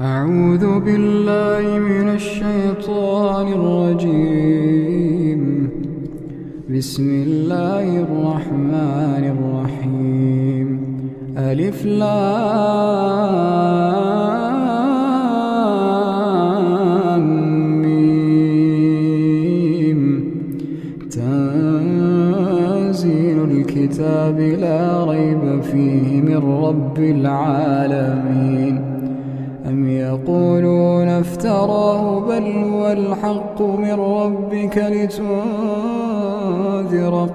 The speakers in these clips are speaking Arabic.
أعوذ بالله من الشيطان الرجيم. بسم الله الرحمن الرحيم. ألف لام ميم. تنزيل الكتاب لا ريب فيه من رب العالمين. أم يقولون افتراه بل هو الحق من ربك لتنذر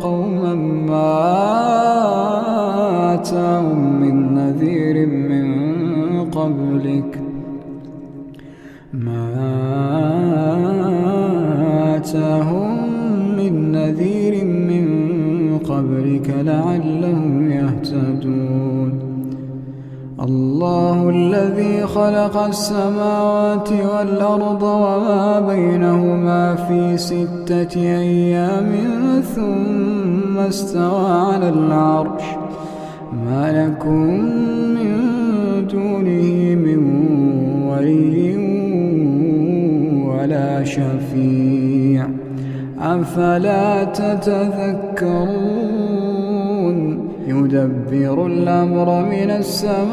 قوما ما آتاهم من نذير من قبلك لعلهم يهتدون. الله الذي خلق السماوات والأرض وما بينهما في 6 أيام ثم استوى على العرش. ما لكم من دونه من ولي ولا شفيع أفلا تتذكرون. يدبر الأمر من السماء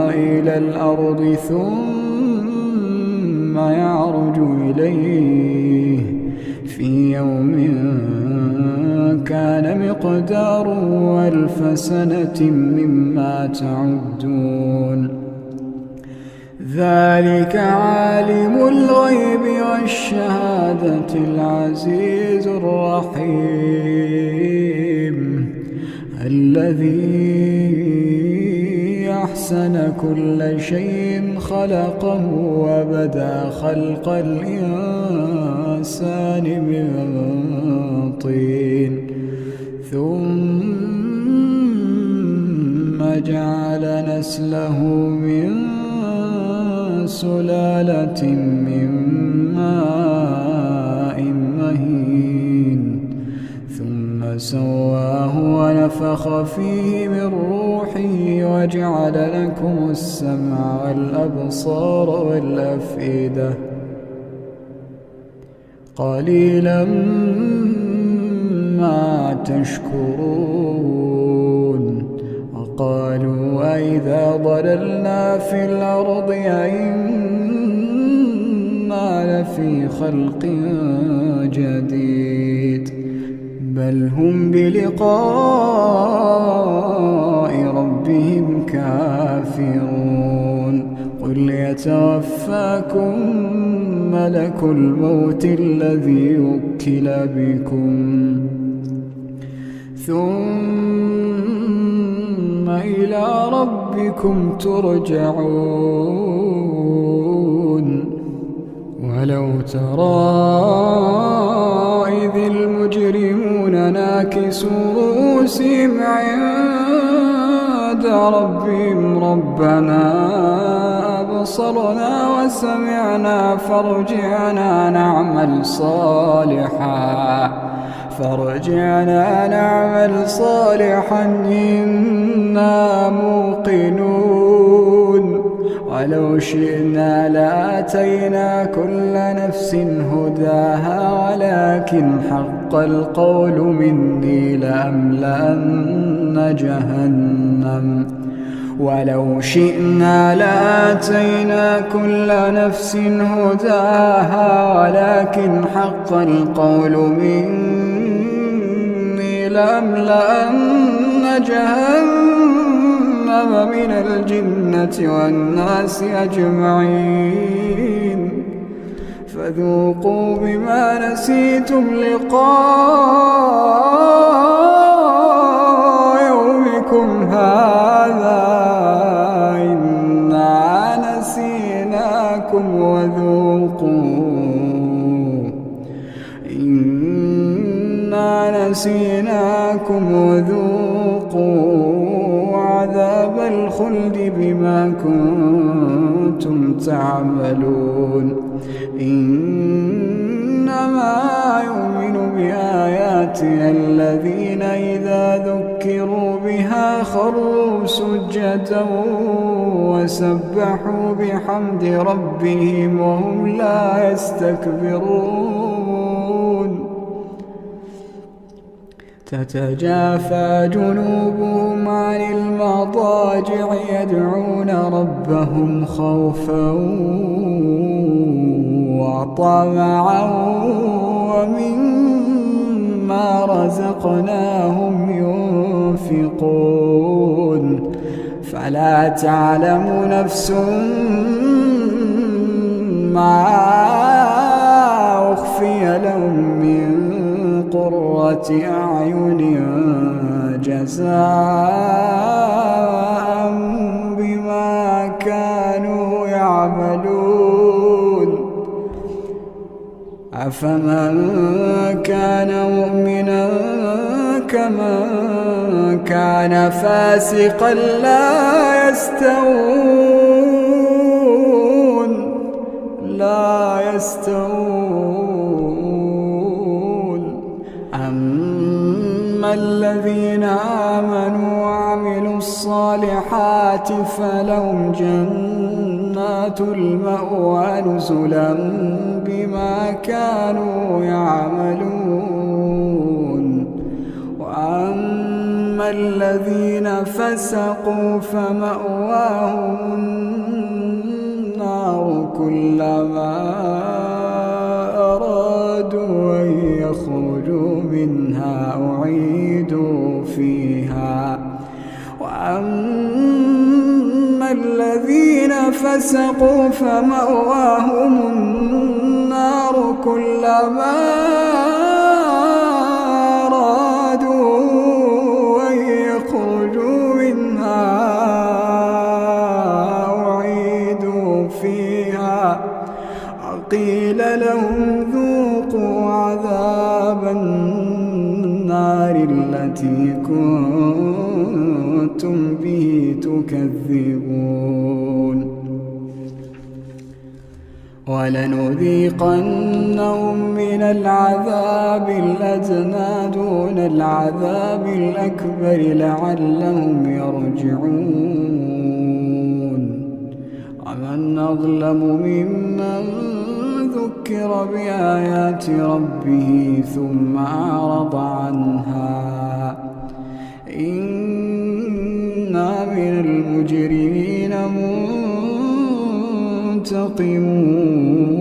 إلى الأرض ثم يعرج إليه في يوم كان مقداره 1000 سنة مما تعدون. ذلك عالم الغيب والشهادة العزيز الرحيم الذي أحسن كل شيء خلقه وبدأ خلق الإنسان من طين ثم جعل نسله من سلالة من ماء مهين ثم سواه ونفخ فيه من روحه وجعل لكم السمع والأبصار والأفئدة قليلا ما تشكرون. وقالوا أئذا ضللنا في الأرض أئنا لفي خلق جديد بل هم بلقاء ربهم كافرون. قل يتوفاكم ملك الموت الذي وكل بكم ثم إلى ربكم ترجعون. ولو ترى إذ المجرمون ناكسوا رؤوسهم عند ربهم ربنا أبصرنا وسمعنا فارجعنا نعمل صالحا إنا موقنون. ولو شئنا لآتينا كل نفس هداها ولكن حق القول مني لأملأن جهنم. ولو شئنا لآتينا كل نفس هداها ولكن حق القول مني لأملأن جهنم من الجنة والناس أجمعين. فذوقوا بما نسيتم لقاء يومكم هذا إنا نسيناكم وذوقوا عذاب الخلد بما كنتم تعملون. إنما يؤمن بآياتنا الذين إذا ذكروا بها خروا سجدا وسبحوا بحمد ربهم وهم لا يستكبرون تتجافى جنوبهم عن المضاجع يدعون ربهم خوفا وطمعا ومما رزقناهم ينفقون فلا تعلم نفس ما أخفي لهم من قرة أعين جزاء بما كانوا يعملون أفمن كان مؤمنا كمن كان فاسقا لا يستوون أما الذين آمنوا وعملوا الصالحات فلهم جنات المأوى نزلا بما كانوا يعملون وأما الذين فسقوا فمأواهم النار كلما أرادوا أن يخرجوا منها أعيدوا فيها وأما الذين فسقوا فمأواهم النار كلما أرادوا أن يخرجوا منها أعيدوا فيها وقيل لهم ذوقوا عذاب النار التي كنتم به تكذبون ولنذيقنهم من العذاب الأدنى دون العذاب الأكبر لعلهم يرجعون ومن أظلم ممن ذكر بآيات ربه ثم أعرض عنها إنا من المجرمين منتقمون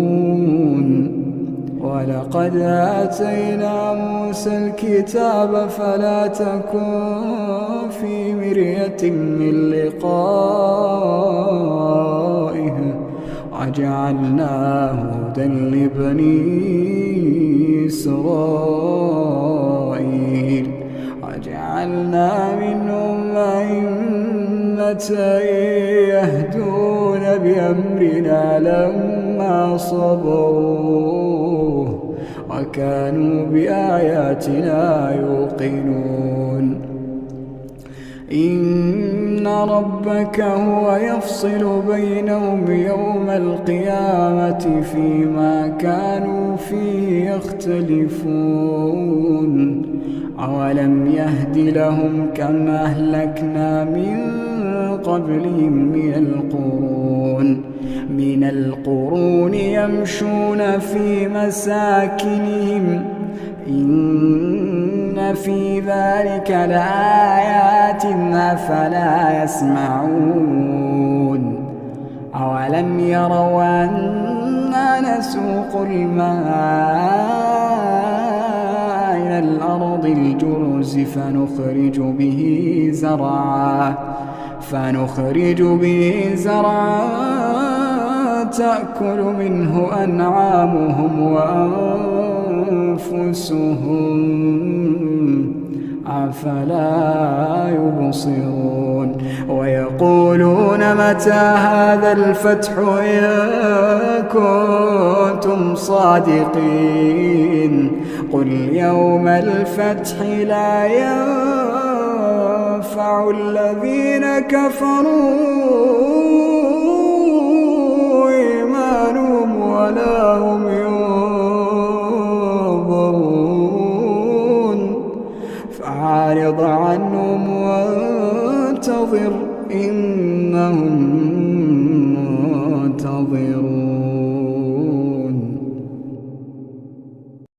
ولقد آتينا موسى الكتاب فلا تكن في مرية من لقائه وجعلناه هدى لبني إسرائيل وجعلنا منهم أئمة يهدون بأمرنا لما صبروا وكانوا بآياتنا يوقنون إن ربك هو يفصل بينهم يوم القيامة فيما كانوا فيه يختلفون أولم يهد لهم كم أهلكنا من قبلهم من القرون يمشون في مساكنهم إن في ذلك لآيات أفلا يسمعون أولم يروا أنا نسوق الماء إلى الأرض الجرز فنخرج به زرعا تأكل منه أنعامهم وأنفسهم أفلا يبصرون ويقولون متى هذا الفتح إن كنتم صادقين قل يوم الفتح لا ينفع الذين كفروا إيمانهم ولا هم ينظرون فأعرض عنهم إنهم منتظرون.